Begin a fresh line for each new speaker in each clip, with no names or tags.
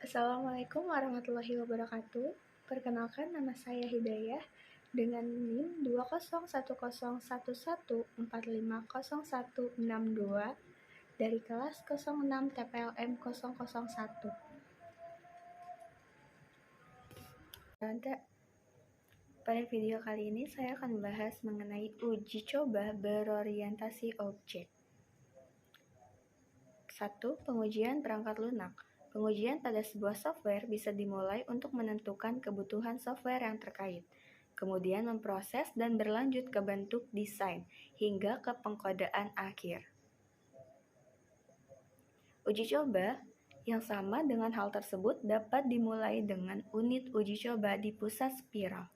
Assalamualaikum warahmatullahi wabarakatuh. Perkenalkan, nama saya Hidayah dengan NIM 2011111450162 dari kelas 06 TPLM 001. Pada video kali ini saya akan membahas mengenai uji coba berorientasi objek. 1. Pengujian perangkat lunak. Pengujian pada sebuah software bisa dimulai untuk menentukan kebutuhan software yang terkait, kemudian memproses dan berlanjut ke bentuk desain, hingga ke pengkodaan akhir. Uji coba yang sama dengan hal tersebut dapat dimulai dengan unit uji coba di pusat spiral.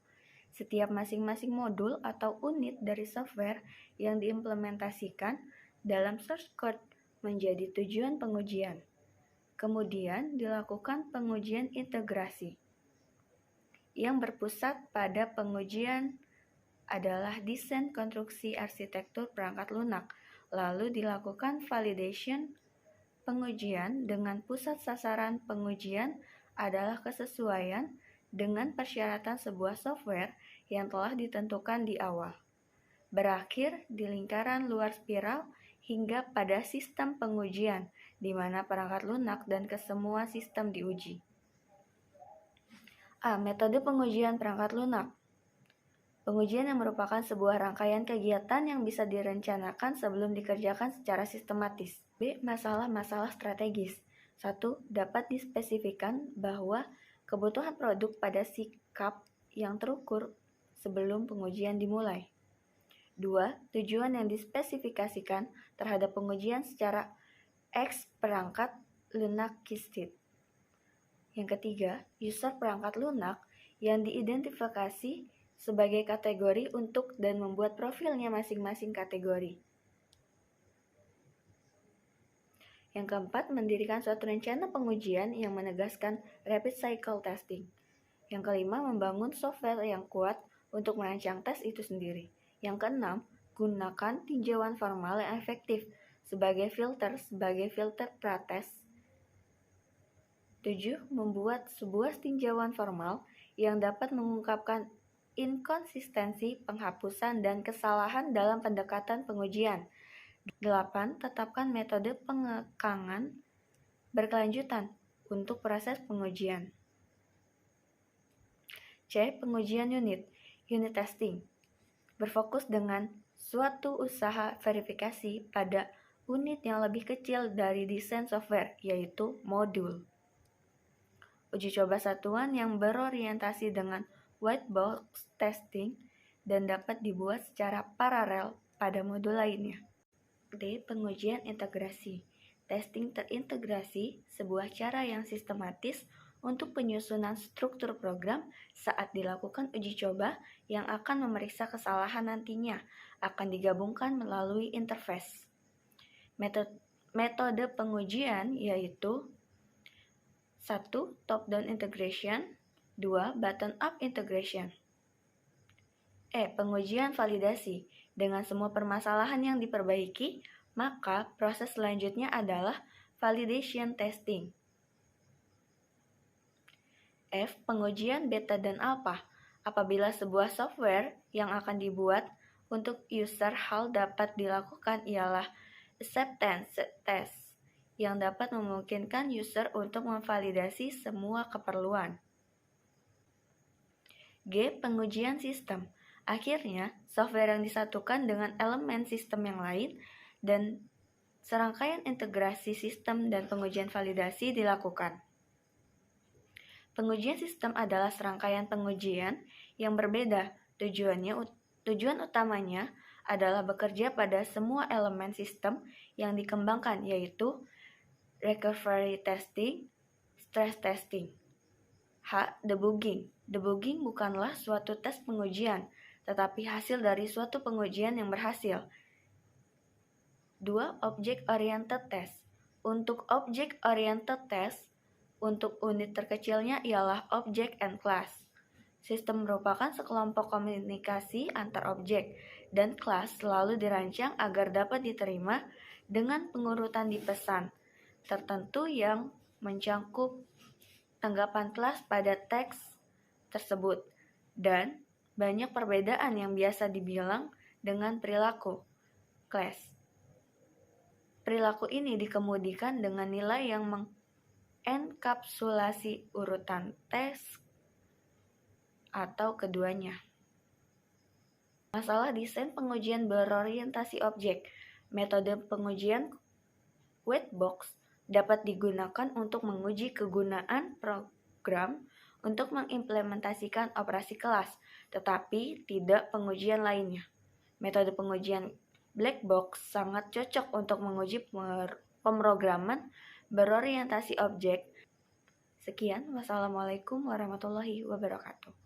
Setiap masing-masing modul atau unit dari software yang diimplementasikan dalam source code menjadi tujuan pengujian. Kemudian dilakukan pengujian integrasi. Yang berpusat pada pengujian adalah desain konstruksi arsitektur perangkat lunak, lalu dilakukan validation pengujian dengan pusat sasaran pengujian adalah kesesuaian dengan persyaratan sebuah software yang telah ditentukan di awal. Berakhir di lingkaran luar spiral hingga pada sistem pengujian, di mana perangkat lunak dan kesemua sistem diuji. A. Metode pengujian perangkat lunak. Pengujian yang merupakan sebuah rangkaian kegiatan yang bisa direncanakan sebelum dikerjakan secara sistematis. B. Masalah-masalah strategis. 1. Dapat dispesifikan bahwa kebutuhan produk pada sikap yang terukur sebelum pengujian dimulai. 2. Tujuan yang dispesifikasikan terhadap pengujian secara X perangkat lunakistit. Yang ketiga, user perangkat lunak yang diidentifikasi sebagai kategori untuk dan membuat profilnya masing-masing kategori. Yang keempat, mendirikan suatu rencana pengujian yang menegaskan rapid cycle testing. Yang kelima, membangun software yang kuat untuk merancang tes itu sendiri. Yang keenam, gunakan tinjauan formal yang efektif sebagai filter prates. 7. Membuat sebuah tinjauan formal yang dapat mengungkapkan inkonsistensi, penghapusan, dan kesalahan dalam pendekatan pengujian. 8. Tetapkan metode pengekangan berkelanjutan untuk proses pengujian. C. Pengujian unit testing. Berfokus dengan suatu usaha verifikasi pada unit yang lebih kecil dari desain software, yaitu modul. Uji coba satuan yang berorientasi dengan white box testing dan dapat dibuat secara paralel pada modul lainnya. D. Pengujian integrasi. Testing terintegrasi, sebuah cara yang sistematis untuk penyusunan struktur program saat dilakukan uji coba yang akan memeriksa kesalahan nantinya akan digabungkan melalui interface. Metode pengujian yaitu 1. Top-down integration. 2. Bottom-up integration. E. Pengujian validasi. Dengan semua permasalahan yang diperbaiki, maka proses selanjutnya adalah validation testing. F. Pengujian beta dan alpha. Apabila sebuah software yang akan dibuat untuk user hal dapat dilakukan ialah acceptance test yang dapat memungkinkan user untuk memvalidasi semua keperluan. G. Pengujian sistem. Akhirnya, software yang disatukan dengan elemen sistem yang lain dan serangkaian integrasi sistem dan pengujian validasi dilakukan. Pengujian sistem adalah serangkaian pengujian yang berbeda. Tujuan utamanya adalah bekerja pada semua elemen sistem yang dikembangkan, yaitu recovery testing, stress testing. H. Debugging. Debugging bukanlah suatu tes pengujian, tetapi hasil dari suatu pengujian yang berhasil. 2. Object-oriented test. Untuk object-oriented test, untuk unit terkecilnya ialah object and class. Sistem merupakan sekelompok komunikasi antar objek, dan kelas selalu dirancang agar dapat diterima dengan pengurutan di pesan tertentu yang mencangkup tanggapan kelas pada teks tersebut, dan banyak perbedaan yang biasa dibilang dengan perilaku kelas. Perilaku ini dikemudikan dengan nilai yang mengenkapsulasi urutan teks atau keduanya. Masalah desain pengujian berorientasi objek. Metode pengujian Whitebox dapat digunakan untuk menguji kegunaan program untuk mengimplementasikan operasi kelas, tetapi tidak pengujian lainnya. Metode pengujian Black Box sangat cocok untuk menguji pemrograman berorientasi objek. Sekian, wassalamualaikum warahmatullahi wabarakatuh.